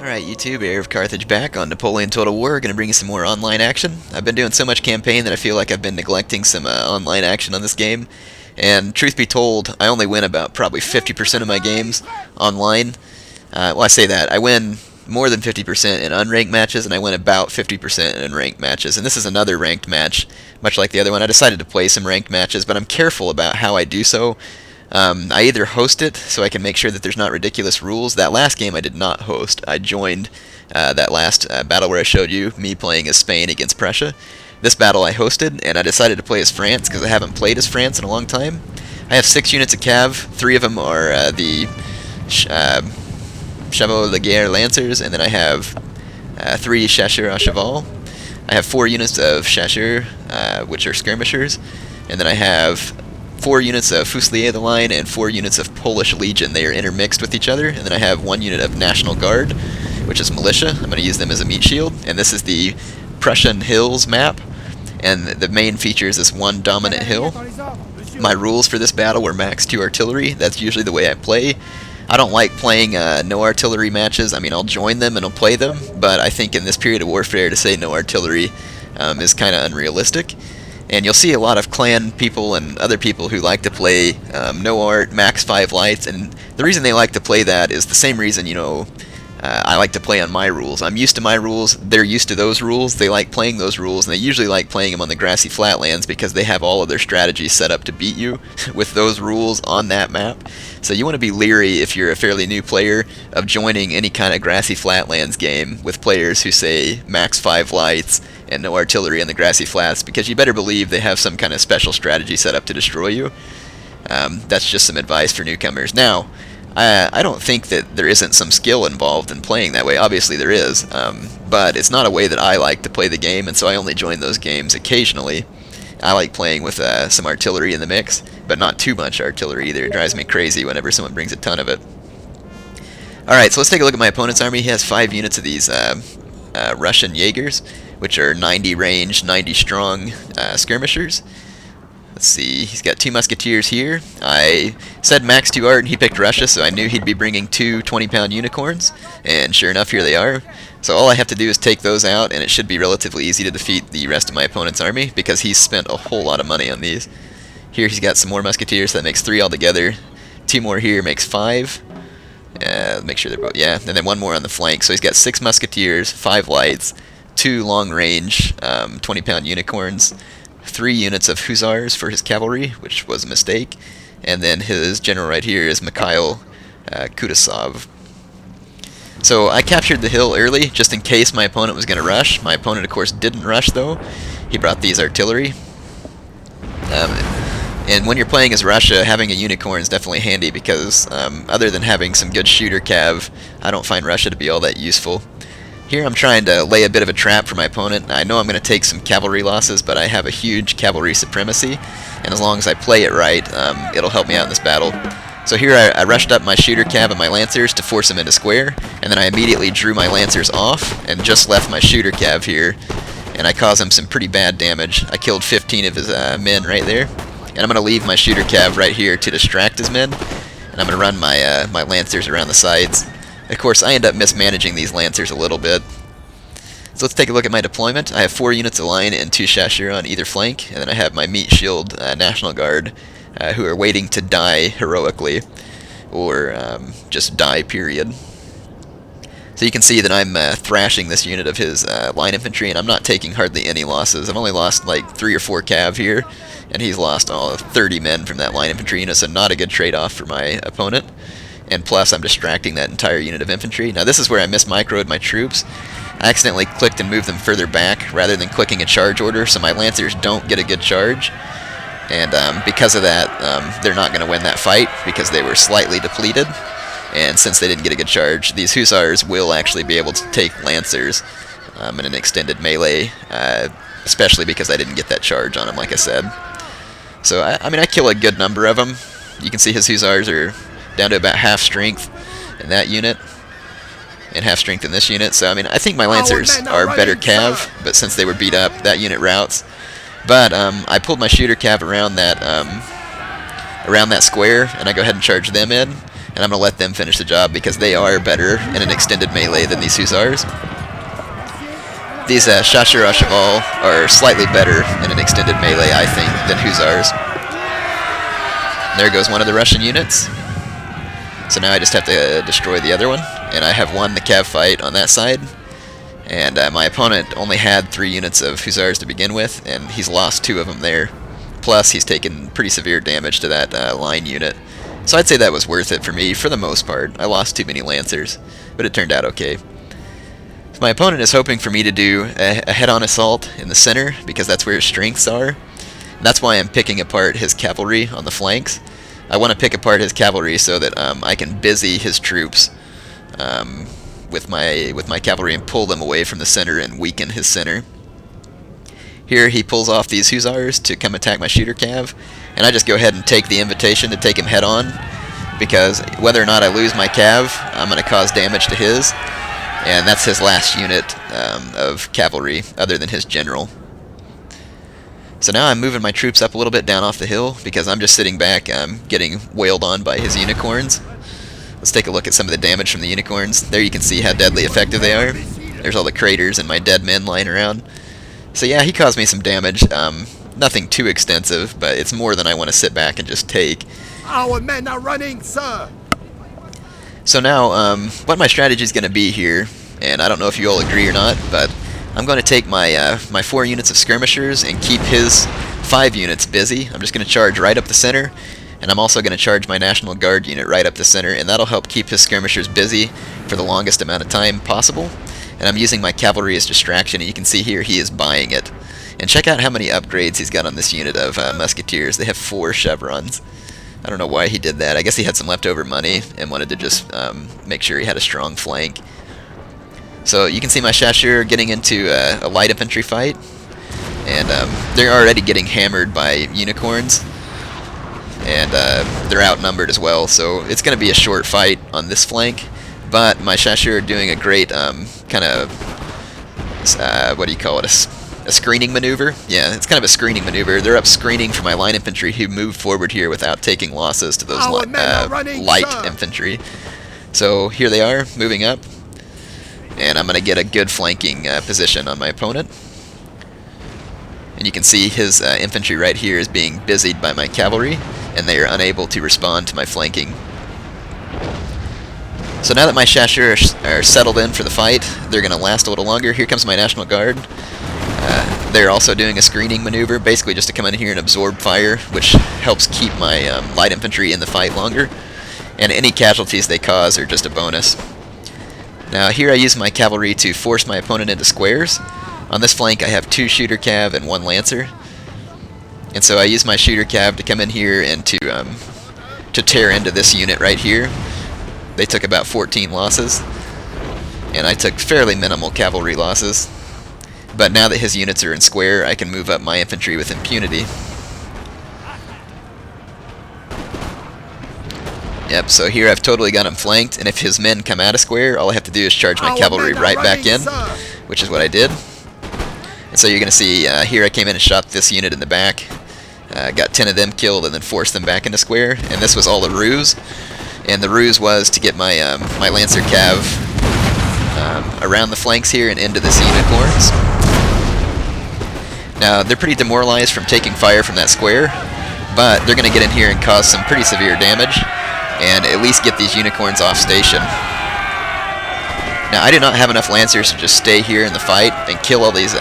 Alright YouTube, Heir of Carthage back on Napoleon Total War. Going to bring you some more online action. I've been doing so much campaign that I feel like I've been neglecting some online action on this game. And truth be told, I only win about probably 50% of my games online. Well, I say that. I win more than 50% in unranked matches, and I win about 50% in ranked matches. And this is another ranked match, much like the other one. I decided to play some ranked matches, but I'm careful about how I do so. I either host it so I can make sure that there's not ridiculous rules. That last game I did not host. I joined that last battle where I showed you me playing as Spain against Prussia. This battle I hosted, and I decided to play as France because I haven't played as France in a long time. I have 6 units of Cav. 3 of them are the Chevaux de Guerre Lancers, and then I have 3 Chasseurs à Cheval. I have 4 units of Chasseurs, which are skirmishers, and then I have 4 units of Fusilier the Line and 4 units of Polish Legion. They are intermixed with each other. And then I have 1 unit of National Guard, which is militia. I'm going to use them as a meat shield. And this is the Prussian Hills map. And the main feature is this one dominant hill. My rules for this battle were max 2 artillery. That's usually the way I play. I don't like playing no artillery matches. I mean, I'll join them and I'll play them. But I think in this period of warfare to say no artillery is kind of unrealistic. And you'll see a lot of clan people and other people who like to play no art, max 5 lights, and the reason they like to play that is the same reason, you know, I like to play on my rules. I'm used to my rules, they're used to those rules, they like playing those rules, and they usually like playing them on the grassy flatlands because they have all of their strategies set up to beat you with those rules on that map. So you want to be leery if you're a fairly new player of joining any kind of grassy flatlands game with players who say max 5 lights and no artillery on the grassy flats, because you better believe they have some kind of special strategy set up to destroy you. That's just some advice for newcomers. Now, I don't think that there isn't some skill involved in playing that way. Obviously there is, but it's not a way that I like to play the game, and so I only join those games occasionally. I like playing with some artillery in the mix, but not too much artillery either. It drives me crazy whenever someone brings a ton of it. Alright, so let's take a look at my opponent's army. He has 5 units of these Russian Jaegers, which are 90 range, 90 strong skirmishers. Let's see, he's got 2 musketeers here. I said max 2 art, and he picked Russia, so I knew he'd be bringing 2 20-pound unicorns, and sure enough, here they are. So all I have to do is take those out, and it should be relatively easy to defeat the rest of my opponent's army, because he's spent a whole lot of money on these. Here he's got some more musketeers, so that makes 3 altogether. 2 more here makes 5. Make sure they're both, yeah, and then 1 more on the flank. So he's got 6 musketeers, 5 lights, 2 long-range 20-pound unicorns, 3 units of hussars for his cavalry, which was a mistake, and then his general right here is Mikhail Kutuzov. So I captured the hill early, just in case my opponent was going to rush. My opponent, of course, didn't rush, though. He brought these artillery. And when you're playing as Russia, having a unicorn is definitely handy because, other than having some good shooter cav, I don't find Russia to be all that useful. Here I'm trying to lay a bit of a trap for my opponent. I know I'm going to take some cavalry losses, but I have a huge cavalry supremacy, and as long as I play it right, it'll help me out in this battle. So here I rushed up my shooter cav and my lancers to force him into square, and then I immediately drew my lancers off and just left my shooter cav here, and I caused him some pretty bad damage. I killed 15 of his men right there, and I'm going to leave my shooter cav right here to distract his men, and I'm going to run my, my lancers around the sides. Of course, I end up mismanaging these lancers a little bit. So let's take a look at my deployment. I have 4 units of line and 2 chasseurs on either flank, and then I have my meat shield National Guard, who are waiting to die heroically, or just die, period. So you can see that I'm thrashing this unit of his line infantry, and I'm not taking hardly any losses. I've only lost like 3 or 4 cav here, and he's lost all of 30 men from that line infantry unit, so not a good trade-off for my opponent. And plus, I'm distracting that entire unit of infantry. Now, this is where I mismicroed my troops. I accidentally clicked and moved them further back rather than clicking a charge order, so my lancers don't get a good charge. And because of that, they're not going to win that fight because they were slightly depleted. And since they didn't get a good charge, these hussars will actually be able to take lancers in an extended melee, especially because I didn't get that charge on them, like I said. So, I mean, I kill a good number of them. You can see his hussars are down to about half strength in that unit, and half strength in this unit. So I mean, I think my lancers are better cav, but since they were beat up, that unit routes. But I pulled my shooter cav around that square, and I go ahead and charge them in, and and I'm going to let them finish the job because they are better in an extended melee than these hussars. These chasseurs à cheval are slightly better in an extended melee, I think, than hussars. There goes one of the Russian units. So now I just have to destroy the other one, and I have won the cav fight on that side. And my opponent only had 3 units of hussars to begin with, and he's lost 2 of them there. Plus, he's taken pretty severe damage to that line unit. So I'd say that was worth it for me, for the most part. I lost too many lancers, but it turned out okay. So my opponent is hoping for me to do a head-on assault in the center, because that's where his strengths are. And that's why I'm picking apart his cavalry on the flanks. I want to pick apart his cavalry so that I can busy his troops with my cavalry and pull them away from the center and weaken his center. Here he pulls off these hussars to come attack my shooter cav, and I just go ahead and take the invitation to take him head on, because whether or not I lose my cav, I'm going to cause damage to his, and that's his last unit of cavalry other than his general. So now I'm moving my troops up a little bit down off the hill because I'm just sitting back getting wailed on by his unicorns. Let's take a look at some of the damage from the unicorns. There you can see how deadly effective they are. There's all the craters and my dead men lying around. So yeah, he caused me some damage. Nothing too extensive, but it's more than I want to sit back and just take. Our men are running, sir! So now, what my strategy is going to be here, and I don't know if you all agree or not, but I'm going to take my my 4 units of skirmishers and keep his 5 units busy. I'm just going to charge right up the center, and I'm also going to charge my National Guard unit right up the center, and that'll help keep his skirmishers busy for the longest amount of time possible. And I'm using my cavalry as distraction, and you can see here he is buying it. And check out how many upgrades he's got on this unit of musketeers. They have 4 chevrons. I don't know why he did that. I guess he had some leftover money and wanted to just make sure he had a strong flank. So you can see my chasseurs getting into a light infantry fight, and they're already getting hammered by unicorns, and they're outnumbered as well, so it's going to be a short fight on this flank, but my chasseurs are doing a great kind of, what do you call it, a screening maneuver? Yeah, it's kind of a screening maneuver. They're up screening for my line infantry who moved forward here without taking losses to those light infantry. So here they are, moving up. And I'm going to get a good flanking position on my opponent. And you can see his infantry right here is being busied by my cavalry, and they are unable to respond to my flanking. So now that my chasseurs are settled in for the fight, they're going to last a little longer. Here comes my National Guard. They're also doing a screening maneuver, basically just to come in here and absorb fire, which helps keep my light infantry in the fight longer. And any casualties they cause are just a bonus. Now here I use my cavalry to force my opponent into squares. On this flank I have 2 shooter cav and 1 lancer. And so I use my shooter cav to come in here and to tear into this unit right here. They took about 14 losses, and I took fairly minimal cavalry losses. But now that his units are in square, I can move up my infantry with impunity. Yep, so here I've totally got him flanked, and if his men come out of square, all I have to do is charge my cavalry right back in, which is what I did. And so you're going to see here I came in and shot this unit in the back, got 10 of them killed, and then forced them back into square. And this was all a ruse, and the ruse was to get my my Lancer Cav around the flanks here and into this unicorns. Now they're pretty demoralized from taking fire from that square, but they're going to get in here and cause some pretty severe damage, and at least get these unicorns off station. Now I did not have enough Lancers to just stay here in the fight and kill all these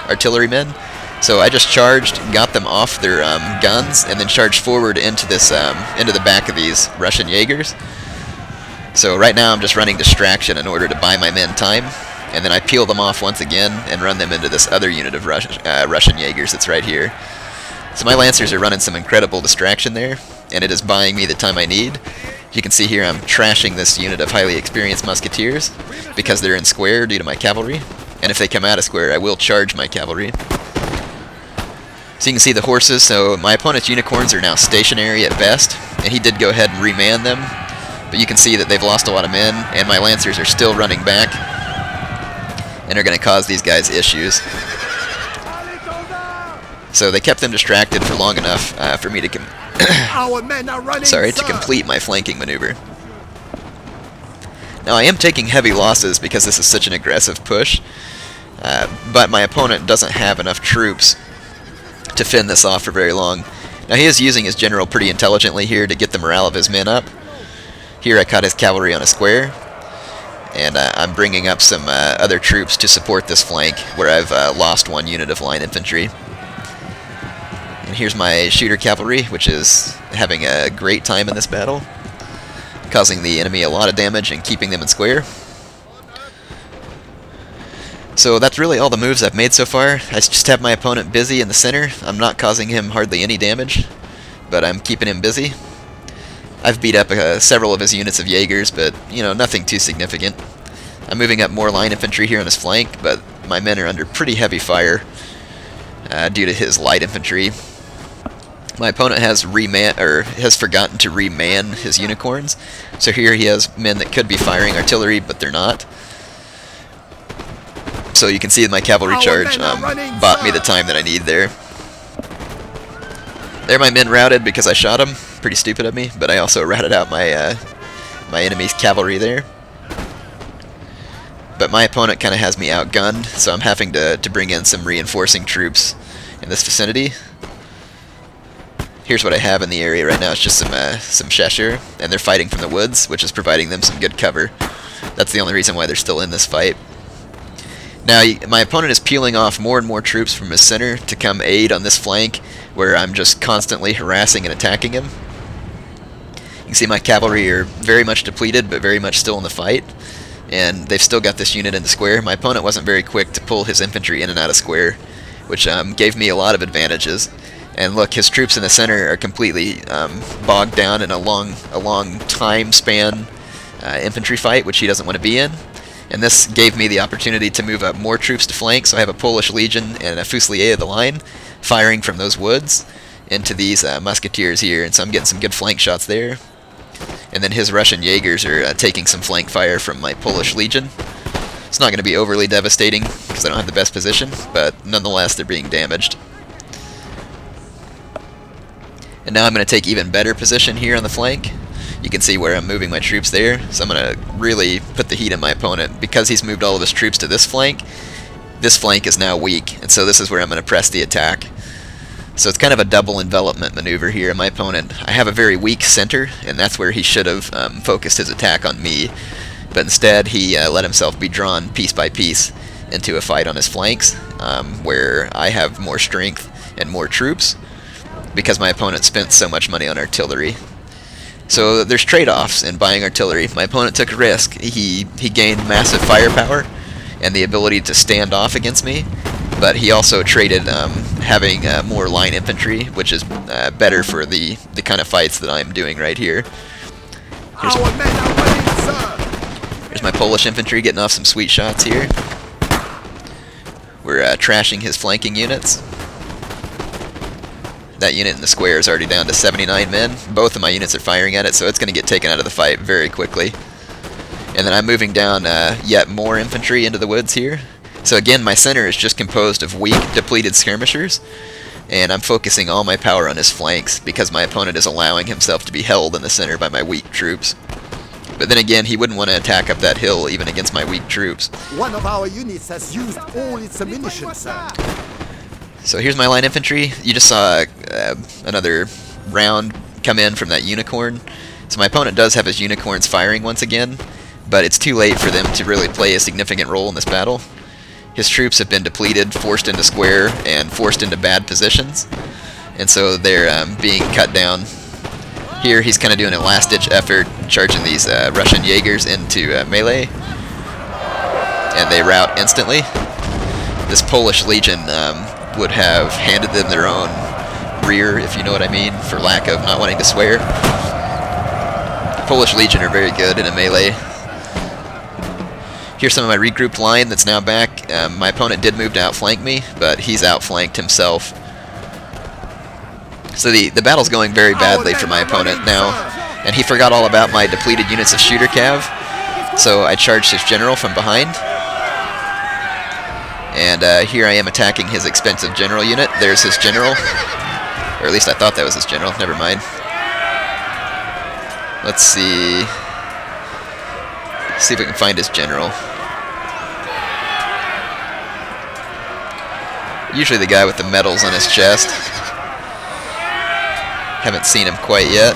artillerymen, so I just charged, got them off their guns, and then charged forward into this into the back of these Russian Jaegers. So right now I'm just running distraction in order to buy my men time, and then I peel them off once again and run them into this other unit of Russian Jaegers that's right here. So my Lancers are running some incredible distraction there, and it is buying me the time I need. You can see here I'm trashing this unit of highly experienced musketeers because they're in square due to my cavalry, and if they come out of square I will charge my cavalry. So you can see the horses. So my opponent's unicorns are now stationary at best, and he did go ahead and reman them, but you can see that they've lost a lot of men, and my Lancers are still running back and are going to cause these guys issues. So they kept them distracted for long enough for me to complete my flanking maneuver. Now I am taking heavy losses because this is such an aggressive push, but my opponent doesn't have enough troops to fend this off for very long. Now he is using his general pretty intelligently here to get the morale of his men up. Here I caught his cavalry on a square, and I'm bringing up some other troops to support this flank where I've lost one unit of line infantry. And here's my shooter cavalry, which is having a great time in this battle, causing the enemy a lot of damage and keeping them in square. So that's really all the moves I've made so far. I just have my opponent busy in the center. I'm not causing him hardly any damage, but I'm keeping him busy. I've beat up several of his units of Jaegers, but, you know, nothing too significant. I'm moving up more line infantry here on his flank, but my men are under pretty heavy fire due to his light infantry. My opponent has forgotten to reman his unicorns, so here he has men that could be firing artillery, but they're not. So you can see my cavalry charge bought me the time that I need there. There my men routed because I shot them. Pretty stupid of me, but I also routed out my my enemy's cavalry there. But my opponent kind of has me outgunned, so I'm having to bring in some reinforcing troops in this vicinity. Here's what I have in the area right now. It's just some Cheshire, and they're fighting from the woods, which is providing them some good cover. That's the only reason why they're still in this fight. Now, my opponent is peeling off more and more troops from his center to come aid on this flank, where I'm just constantly harassing and attacking him. You can see my cavalry are very much depleted, but very much still in the fight, and they've still got this unit in the square. My opponent wasn't very quick to pull his infantry in and out of square, which gave me a lot of advantages. And look, his troops in the center are completely bogged down in a long time span infantry fight, which he doesn't want to be in. And this gave me the opportunity to move up more troops to flank, so I have a Polish Legion and a Fusilier of the line firing from those woods into these musketeers here, and so I'm getting some good flank shots there. And then his Russian Jaegers are taking some flank fire from my Polish Legion. It's not going to be overly devastating because I don't have the best position, but nonetheless they're being damaged. And now I'm going to take even better position here on the flank. You can see where I'm moving my troops there, so I'm going to really put the heat on my opponent. Because he's moved all of his troops to this flank is now weak, and so this is where I'm going to press the attack. So it's kind of a double envelopment maneuver here. My opponent, I have a very weak center, and that's where he should have focused his attack on me. But instead, he let himself be drawn piece by piece into a fight on his flanks, where I have more strength and more troops, because my opponent spent so much money on artillery. So there's trade-offs in buying artillery. My opponent took a risk. He gained massive firepower and the ability to stand off against me, but he also traded having more line infantry, which is better for the kind of fights that I'm doing right here. Here's my Polish infantry getting off some sweet shots here. We're trashing his flanking units. That unit in the square is already down to 79 men. Both of my units are firing at it, so it's going to get taken out of the fight very quickly. And then I'm moving down yet more infantry into the woods here. So again, my center is just composed of weak, depleted skirmishers, and I'm focusing all my power on his flanks because my opponent is allowing himself to be held in the center by my weak troops. But then again, he wouldn't want to attack up that hill even against my weak troops. One of our units has used all its ammunition, sir. So here's my line infantry. You just saw another round come in from that unicorn. So my opponent does have his unicorns firing once again, but it's too late for them to really play a significant role in this battle. His troops have been depleted, forced into square, and forced into bad positions, and so they're being cut down. Here he's kind of doing a last-ditch effort, charging these Russian Jaegers into melee, and they rout instantly. This Polish Legion would have handed them their own rear, if you know what I mean, for lack of not wanting to swear. The Polish Legion are very good in a melee. Here's some of my regrouped line that's now back. My opponent did move to outflank me, but he's outflanked himself. So the battle's going very badly for my opponent now, and he forgot all about my depleted units of shooter cav, so I charged his general from behind. And here I am attacking his expensive general unit. There's his general. Or at least I thought that was his general. Never mind. Let's see. See if we can find his general. Usually the guy with the medals on his chest. Haven't seen him quite yet.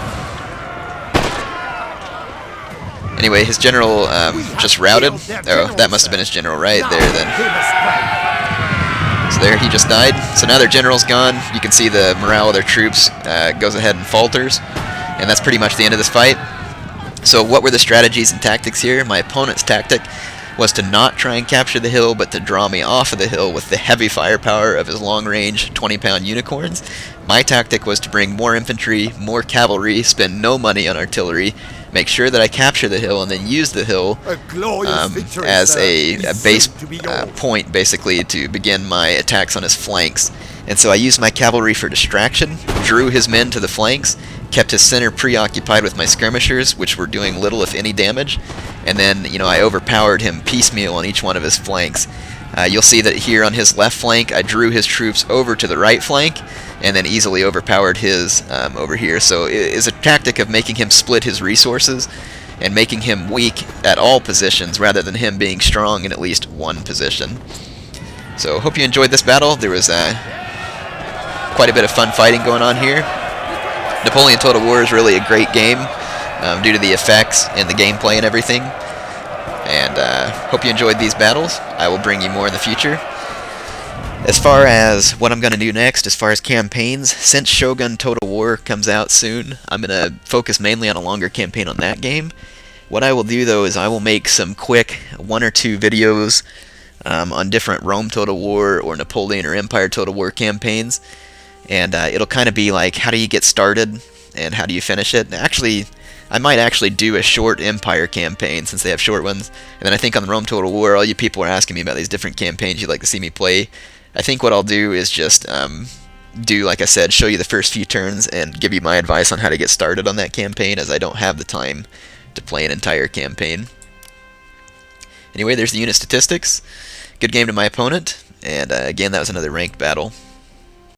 Anyway, his general just routed. Oh, that must have been his general right there then. So there, he just died. So now their general's gone. You can see the morale of their troops goes ahead and falters. And that's pretty much the end of this fight. So what were the strategies and tactics here? My opponent's tactic was to not try and capture the hill, but to draw me off of the hill with the heavy firepower of his long-range 20-pound unicorns. My tactic was to bring more infantry, more cavalry, spend no money on artillery, make sure that I capture the hill, and then use the hill as a base point, basically, to begin my attacks on his flanks. And so I used my cavalry for distraction, drew his men to the flanks, kept his center preoccupied with my skirmishers, which were doing little if any damage, and then, you know, I overpowered him piecemeal on each one of his flanks. You'll see that here on his left flank, I drew his troops over to the right flank, and then easily overpowered his over here. So it is a tactic of making him split his resources, and making him weak at all positions, rather than him being strong in at least one position. So hope you enjoyed this battle. There was quite a bit of fun fighting going on here. Napoleon Total War is really a great game due to the effects and the gameplay and everything. And hope you enjoyed these battles. I will bring you more in the future. As far as what I'm going to do next, as far as campaigns, since Shogun Total War comes out soon, I'm going to focus mainly on a longer campaign on that game. What I will do, though, is I will make some quick 1 or 2 videos on different Rome Total War or Napoleon or Empire Total War campaigns. And it'll kind of be like, how do you get started and how do you finish it? Actually, I might actually do a short Empire campaign, since they have short ones. And then I think on the Rome Total War, all you people are asking me about these different campaigns you'd like to see me play. I think what I'll do is just do, like I said, show you the first few turns and give you my advice on how to get started on that campaign, as I don't have the time to play an entire campaign. Anyway, there's the unit statistics. Good game to my opponent. And again, that was another ranked battle.